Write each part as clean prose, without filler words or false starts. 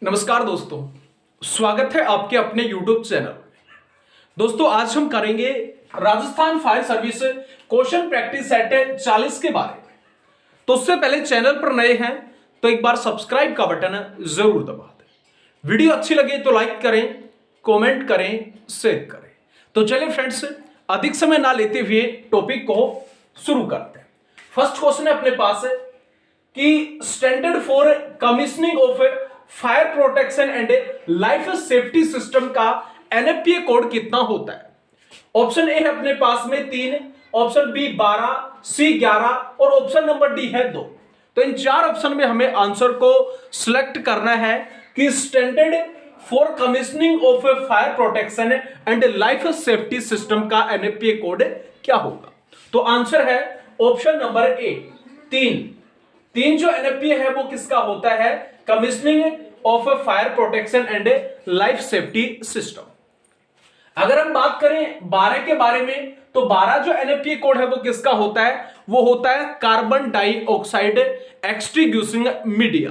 नमस्कार दोस्तों, स्वागत है आपके अपने YouTube चैनल। दोस्तों आज हम करेंगे Rajasthan fire service question practice set 40 के बारे में। तो उससे पहले चैनल पर नए हैं तो एक बार सब्सक्राइब का बटन जरूर दबा दें। वीडियो अच्छी लगे तो लाइक करें, कमेंट करें, शेयर करें। तो चलिए फ्रेंड्स, अधिक समय ना लेते हुए टॉपिक को शुरू करते हैं। फर्स्ट क्वेश्चन है अपने पास कि standard for commissioning of fire protection and life safety system का एनएफपीए कोड कितना होता है। ऑप्शन ए है अपने पास में 3, ऑप्शन बी 12, सी 11 और ऑप्शन नंबर डी है 2। तो इन चार ऑप्शन में हमें आंसर को सिलेक्ट करना है कि standard for commissioning of fire protection and life safety system का एनएफपीए कोड क्या होगा। तो आंसर है ऑप्शन नंबर ए 3 जो एनएफपीए है वो किसका होता है, commissioning of fire protection and life safety system. अगर हम बात करें 12 के बारे में तो 12 जो एनएफपीए कोड है वो किसका होता है, वो होता है कार्बन डाइऑक्साइड एक्सटिंग्विशिंग मीडिया।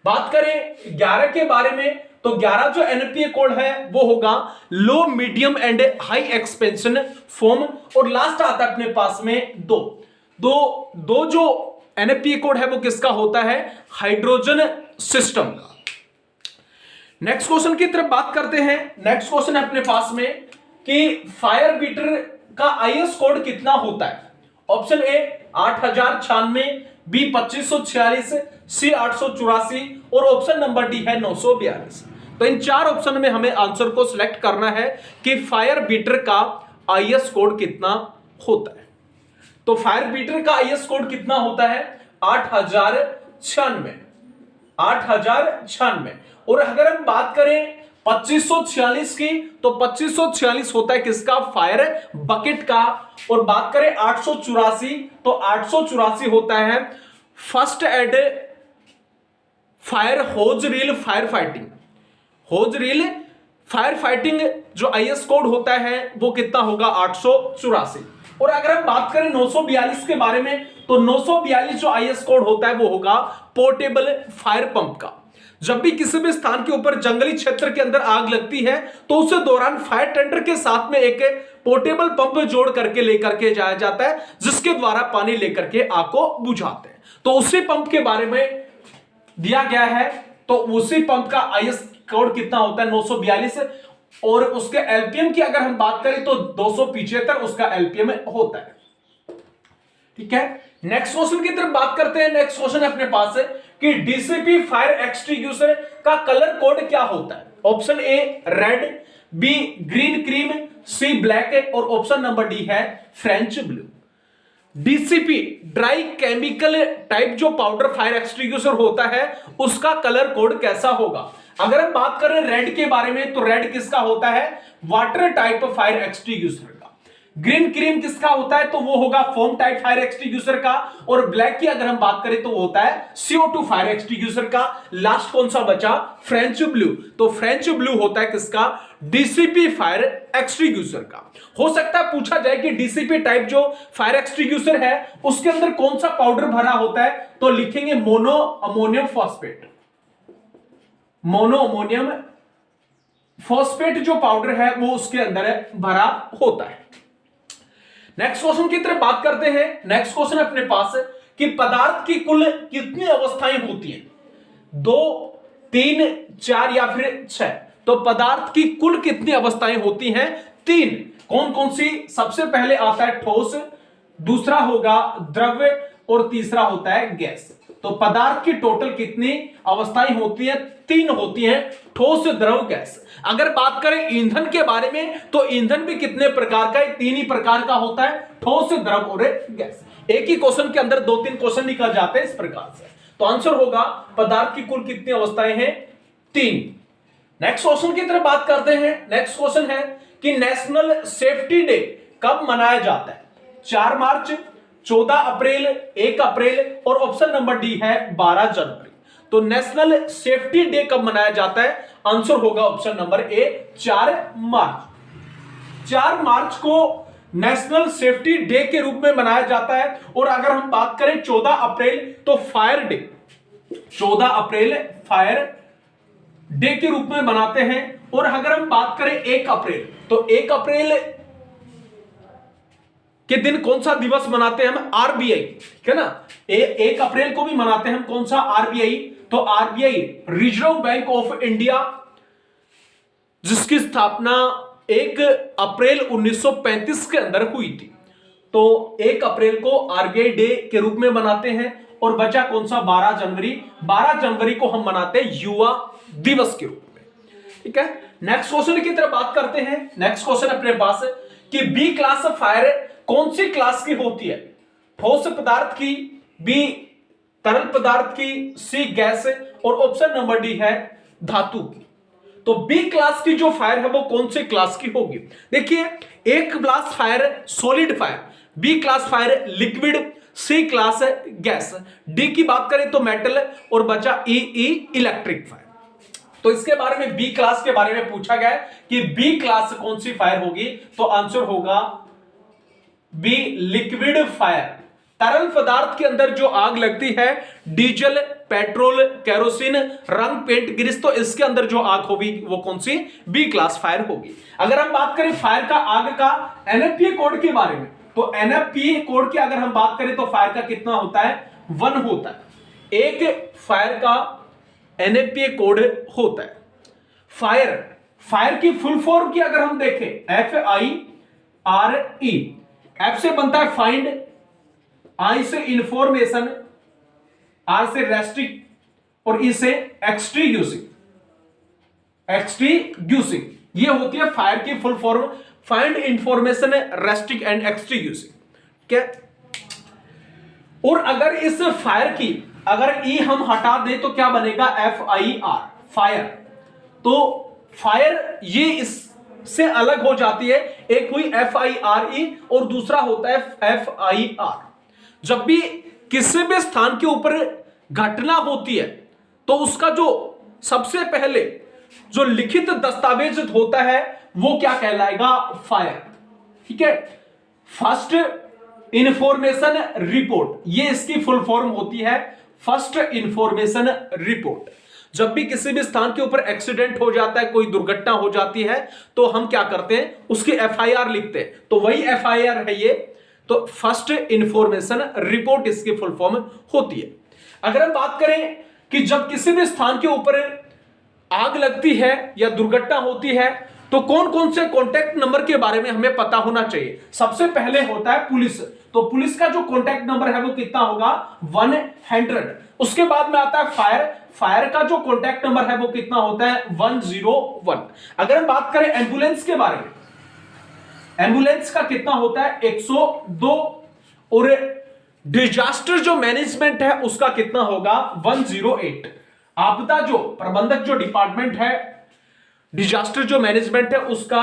बात करें 11 के बारे में तो 11 जो एनएफपीए कोड है वो होगा low medium and high expansion foam. और लास्ट आता है अपने पास में 2 जो एनएफपीए कोड है वो किसका होता है, हाइड्रोजन सिस्टम का। नेक्स्ट क्वेश्चन की तरफ बात करते हैं। नेक्स्ट क्वेश्चन है अपने पास में कि फायर बीटर का आईएस कोड कितना होता है। ऑप्शन ए 8096, बी 2546, सी 884 और ऑप्शन नंबर डी है 942। तो इन चार ऑप्शन में हमें आंसर को सिलेक्ट करना है कि फायर बीटर का आईएस कोड कितना होता है। तो फायर बीटर का आईएस कोड कितना होता है, 8096। और अगर हम बात करें 2546 की तो 2546 होता है किसका, फायर बकेट का। और बात करें 884 तो 884 होता है first aid fire hose reel fire fighting. Hose reel fire fighting जो आईएस कोड होता है वो कितना होगा, 884। और अगर हम बात करें 942 के बारे में तो 942 जो आईएस कोड होता है वो होगा पोर्टेबल फायर पंप का। जब भी किसी भी स्थान के ऊपर जंगली क्षेत्र के अंदर आग लगती है तो उस दौरान फायर टेंडर के साथ में एक पोर्टेबल पंप जोड़ करके लेकर के जाया जाता है जिसके द्वारा पानी लेकर के आग को बुझाते हैं। तो उसी पंप के बारे में दिया गया है। तो उसी पंप का आईएस कोड कितना होता है, 942। और उसके एलपीएम की अगर हम बात करें तो 275 उसका एलपीएम होता है। ठीक है, नेक्स्ट क्वेश्चन की तरफ बात करते हैं। नेक्स्ट क्वेश्चन अपने पास है कि डीसीपी फायर एक्सटिंग्विशर का कलर कोड क्या होता है। Option A red, B green cream, C black और ऑप्शन नंबर डी है French blue. DCP dry chemical type जो पाउडर फायर एक्सटिंग्विशर होता है उसका कलर कोड कैसा होगा। अगर हम बात करें रेड के बारे में तो रेड किसका होता है, वाटर टाइप फायर एक्सटिंग्विशर का। ग्रीन क्रीम किसका होता है तो वो होगा फोम टाइप फायर एक्सटिंग्विशर का। और ब्लैक की अगर हम बात करें तो वो होता है CO2 फायर एक्सटिंग्विशर का। लास्ट कौन सा बचा, फ्रेंच ब्लू। तो फ्रेंच ब्लू होता है किसका, डीसीपी फायर एक्सटिंग्विशर का। हो सकता है पूछा जाए कि डीसीपी टाइप जो फायर एक्सटिंग्विशर है उसके अंदर कौन सा पाउडर भरा होता है, तो लिखेंगे mono ammonium phosphate. Mono ammonium phosphate जो पाउडर है वो उसके अंदर भरा होता है। नेक्स्ट क्वेश्चन की तरफ बात करते हैं। नेक्स्ट क्वेश्चन अपने पास है कि पदार्थ की कुल कितनी अवस्थाएं होती हैं, 2, 3, 4 या फिर 6। तो पदार्थ की कुल कितनी अवस्थाएं होती हैं, 3। कौन कौन सी, सबसे पहले आता है ठोस, दूसरा होगा द्रव्य और तीसरा होता है गैस। तो पदार्थ की टोटल कितनी अवस्थाएं होती हैं, 3 होती हैं, ठोस, द्रव, गैस। अगर बात करें ईंधन के बारे में तो ईंधन भी कितने प्रकार का है, 3 ही प्रकार का होता है, ठोस, द्रव और गैस। एक ही क्वेश्चन के अंदर 2-3 क्वेश्चन निकल जाते हैं इस प्रकार से। तो आंसर होगा पदार्थ की कुल कितनी अवस्थाएं हैं, 3। नेक्स्ट क्वेश्चन की तरफ बात करते हैं। नेक्स्ट क्वेश्चन है कि नेशनल सेफ्टी डे कब मनाया जाता है, 4 मार्च, 14 अप्रैल, 1 अप्रैल और ऑप्शन नंबर डी है 12 जनवरी। तो नेशनल सेफ्टी डे कब मनाया जाता है, आंसर होगा ऑप्शन नंबर ए 4 मार्च। 4 मार्च को नेशनल सेफ्टी डे के रूप में मनाया जाता है। और अगर हम बात करें 14 अप्रैल तो फायर डे, 14 अप्रैल फायर डे के रूप में मनाते हैं। और अगर हम बात करें 1 अप्रैल, तो 1 अप्रैल के दिन कौन सा दिवस मनाते हैं हम? आरबीआई, ठीक है ना। 1 अप्रैल को भी मनाते हैं हम कौन सा? आरबीआई। तो RBI reserve bank of India, जिसकी स्थापना 1 अप्रैल 1935 के अंदर हुई थी। तो 1 अप्रैल को आरबीआई डे के रूप में मनाते हैं। और बचा कौन सा? 12 जनवरी। 12 जनवरी को हम मनाते हैं युवा दिवस के रूप में, ठीक है। नेक्स्ट क्वेश्चन की तरफ बात करते हैं। नेक्स्ट क्वेश्चन अपने पास है कि बी क्लास फायर कौन सी क्लास की होती है? ठोस पदार्थ की, बी तरल पदार्थ की, सी गैस, और ऑप्शन नंबर डी है धातु की। तो बी क्लास की जो फायर है वो कौन सी क्लास की होगी? देखिए, A class fire solid fire, B class fire liquid, C class है गैस, डी की बात करें तो मेटल, और बचा ई इलेक्ट्रिक फायर। तो इसके बारे में बी क्लास के बारे में पूछा गया है कि बी क्लास कौन सी फायर होगी, तो आंसर होगा बी लिक्विड फायर। तरल पदार्थ के अंदर जो आग लगती है, डीजल, पेट्रोल, केरोसिन, रंग, पेंट, ग्रीस, तो इसके अंदर जो आग होगी वो कौन सी? बी क्लास फायर होगी। अगर हम बात करें फायर का आग का एनएफपी कोड के बारे में, तो एनएफपी कोड की अगर हम बात करें तो फायर का कितना होता है? 1 होता है। एक फायर का एनएफपी कोड होता है। फायर की फुल फॉर्म की अगर हम देखें, FIRE, एफ से बनता है फाइंड, आई से इंफॉर्मेशन, आर से रेस्ट्रिक्ट, और ई से एक्सट्रीग्यूसिंग। ये होती है फायर की full form, find, information, restrict and extinguishing, क्या। और अगर इस फायर की अगर ई हम हटा दें तो क्या बनेगा? FIR, fire. तो फायर ये इससे अलग हो जाती है। एक हुई FIRE और दूसरा होता है FIR। जब भी किसी भी स्थान के ऊपर घटना होती है तो उसका जो सबसे पहले जो लिखित दस्तावेज होता है वो क्या कहलाएगा? फायर, ठीक है। फर्स्ट इंफॉर्मेशन रिपोर्ट, ये इसकी फुल फॉर्म होती है, फर्स्ट इंफॉर्मेशन रिपोर्ट। जब भी किसी भी स्थान के ऊपर एक्सीडेंट हो जाता है, कोई दुर्घटना हो जाती है, तो हम क्या करते हैं? उसकी FIR लिखते हैं। तो वही FIR है ये। तो फर्स्ट इंफॉर्मेशन रिपोर्ट इसकी फुल फॉर्म होती है। अगर हम बात करें कि जब किसी भी स्थान के ऊपर आग लगती है या दुर्घटना होती है तो कौन कौन से कॉन्टैक्ट नंबर के बारे में हमें पता होना चाहिए? सबसे पहले होता है पुलिस। तो पुलिस का जो कॉन्टैक्ट नंबर है वो कितना होगा? 100। उसके बाद में आता है फायर। फायर का जो कॉन्टैक्ट नंबर है वो कितना होता है? 101। अगर हम बात करें एम्बुलेंस के बारे में, एम्बुलेंस का कितना होता है? 102। और डिजास्टर जो मैनेजमेंट है उसका कितना होगा? 108। आपदा जो प्रबंधक जो डिपार्टमेंट है, डिजास्टर जो मैनेजमेंट है, उसका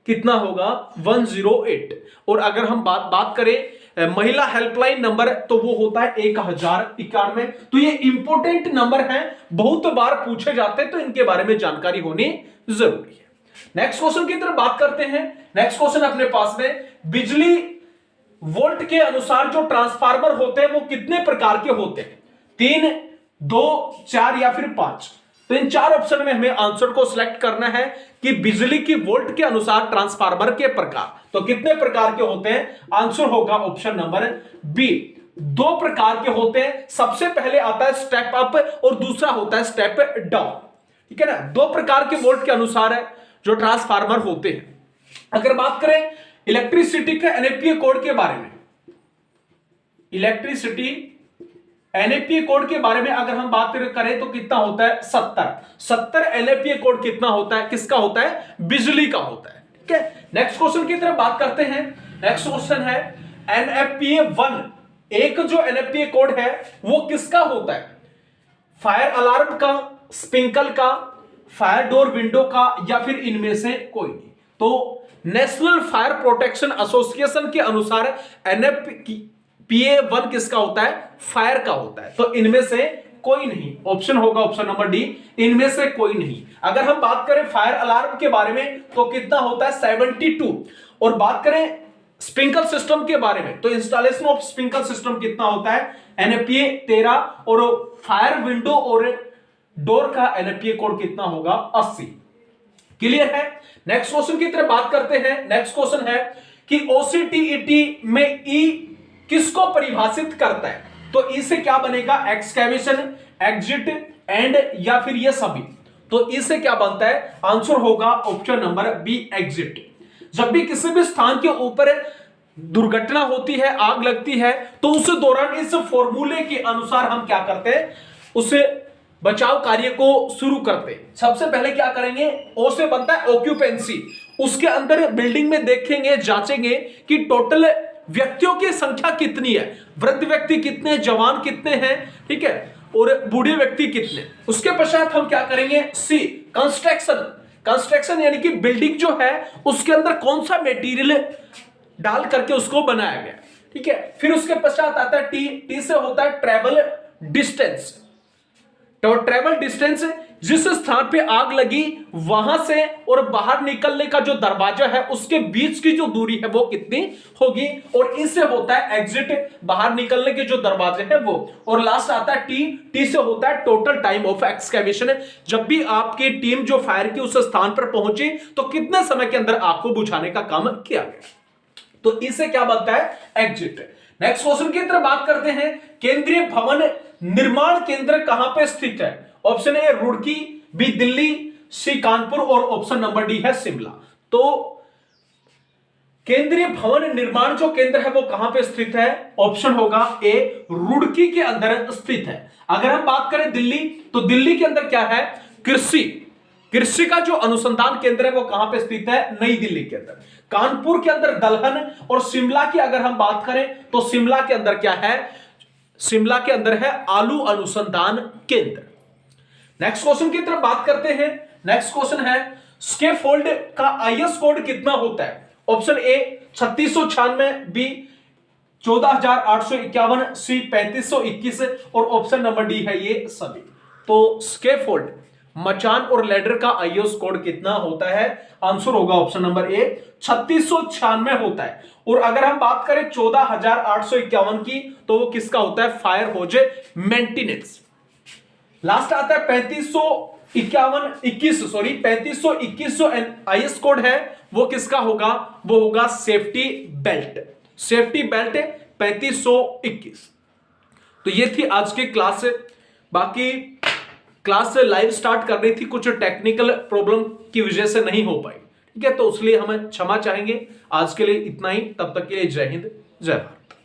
कितना होगा? 108। और अगर हम बात करें महिला हेल्पलाइन नंबर, तो वो होता है 1091। तो ये इंपॉर्टेंट नंबर हैं, बहुत बार पूछे जाते हैं, तो इनके बारे में जानकारी होनी जरूरी है। नेक्स्ट क्वेश्चन की तरफ बात करते हैं। नेक्स्ट क्वेश्चन अपने पास में, बिजली वोल्ट के अनुसार जो ट्रांसफार्मर होते हैं वो कितने प्रकार के होते हैं? 3, 2, 4 या फिर 5? तो इन 4 ऑप्शन में हमें आंसर को सिलेक्ट करना है कि बिजली की वोल्ट के अनुसार ट्रांसफार्मर के प्रकार तो कितने प्रकार के होते हैं? आंसर होगा ऑप्शन नंबर बी, 2 प्रकार के होते हैं। सबसे पहले आता है स्टेप अप और दूसरा होता है स्टेप डाउन, ठीक है ना। 2 प्रकार के वोल्ट के अनुसार है जो ट्रांसफार्मर होते हैं। अगर बात करें इलेक्ट्रिसिटी के एनएफपी कोड के बारे में, इलेक्ट्रिसिटी एनएफपी कोड के बारे में अगर हम बात करें तो कितना होता है? 70 एनएफपी कोड कितना होता है? किसका होता है? बिजली का होता है, ठीक है। नेक्स्ट क्वेश्चन की तरफ बात करते हैं। नेक्स्ट क्वेश्चन है एनएफपी 1, एक जो एनएफपी कोड है वो किसका होता है? फायर अलार्म का, स्प्रिंकल का, फायर डोर विंडो का, या फिर इनमें से कोई नहीं। तो नेशनल फायर प्रोटेक्शन एसोसिएशन के अनुसार एनएफपीए 1 किसका होता है? फायर का होता है। तो इनमें से कोई नहीं, ऑप्शन होगा ऑप्शन नंबर डी, इनमें से कोई नहीं। अगर हम बात करें फायर अलार्म के बारे में तो कितना होता है? 72। और बात करें स्प्रिंकल सिस्टम के बारे में तो इंस्टॉलेशन ऑफ स्प्रिंकल सिस्टम कितना होता है? एनएफपीए 13। और फायर विंडो और डोर का एनएपीए कोड कितना होगा 80। क्लियर है। नेक्स्ट क्वेश्चन की तरफ बात करते हैं। नेक्स्ट क्वेश्चन है कि ओसीटीईटी में ई किसको परिभाषित करता है? तो ई से क्या बनेगा? एक्सकैवेशन, एग्जिट, एंड या फिर ये सभी। तो ई से क्या बनता है? आंसर होगा ऑप्शन नंबर बी, एग्जिट। जब भी किसी भी स्थान के ऊपर दुर्घटना होती है, आग लगती है, तो उस दौरान इस फॉर्मूले के अनुसार हम क्या करते हैं? उसे बचाव कार्य को शुरू करते हैं। सबसे पहले क्या करेंगे? ओ से बनता है ऑक्यूपेंसी। उसके अंदर बिल्डिंग में देखेंगे, जांचेंगे कि टोटल व्यक्तियों की संख्या कितनी है, वृद्ध व्यक्ति कितने, जवान कितने हैं, ठीक है, और बूढ़े व्यक्ति कितने। उसके पश्चात हम क्या करेंगे? सी, कंस्ट्रक्शन। कंस्ट्रक्शन यानी कि बिल्डिंग जो है उसके अंदर कौन सा मटेरियल डाल करके उसको बनाया गया, ठीक है। फिर उसके पश्चात आता है टी। टी से होता है ट्रेवल डिस्टेंस। तो ट्रेवल डिस्टेंस, जिस स्थान पे आग लगी वहां से और बाहर निकलने का जो दरवाजा है उसके बीच की जो दूरी है वो कितनी होगी। और इससे होता है एग्जिट, बाहर निकलने के जो दरवाजे हैं वो। और लास्ट आता है टी। टी से होता है टोटल टाइम ऑफ एक्सकैवेशन। जब भी आपकी टीम जो फायर की उस स्थान पर पहुंची तो कितने समय के अंदर आग को बुझाने का काम किया गया। तो इससे क्या बनता है? एग्जिट। नेक्स्ट क्वेश्चन की तरफ बात करते हैं। केंद्रीय भवन निर्माण केंद्र कहां पे स्थित है? Option A Roorkee, B Delhi, C Kanpur और ऑप्शन नंबर डी है शिमला। तो केंद्रीय भवन निर्माण जो केंद्र है वो कहां पे स्थित है? ऑप्शन होगा ए, रुड़की के अंदर स्थित है। अगर हम बात करें दिल्ली, तो दिल्ली के अंदर क्या है? कृषि। कृषि का जो अनुसंधान केंद्र है वो कहां पे स्थित है? नई दिल्ली के अंदर। कानपुर के अंदर दलहन। और शिमला की अगर हम बात करें तो शिमला के अंदर क्या है? शिमला के अंदर है आलू अनुसंधान केंद्र। नेक्स्ट क्वेश्चन की तरफ बात करते हैं। नेक्स्ट क्वेश्चन है स्कैफोल्ड का आईएस कोड कितना होता है? ऑप्शन ए 3696, बी 14851, सी 3521 और ऑप्शन नंबर डी है ये सभी। तो स्कैफोल्ड, मचान और लेडर का आईएस कोड कितना होता है? आंसर होगा ऑप्शन नंबर ए 3696 होता है। और अगर हम बात करें 14851 की तो वो किसका होता है? फायर होज मेंटेनेंस। लास्ट आता है 3521 जो आईएस कोड है वो किसका होगा? वो होगा सेफ्टी बेल्ट। Safety belt 3521। तो ये थी आज की क्लास। बाकी क्लास लाइव स्टार्ट करनी थी, कुछ टेक्निकल प्रॉब्लम की वजह से नहीं हो पाई, ठीक है। तो उसलिए हमें क्षमा चाहेंगे। आज के लिए इतना ही। तब तक के लिए जय हिंद, जय भारत।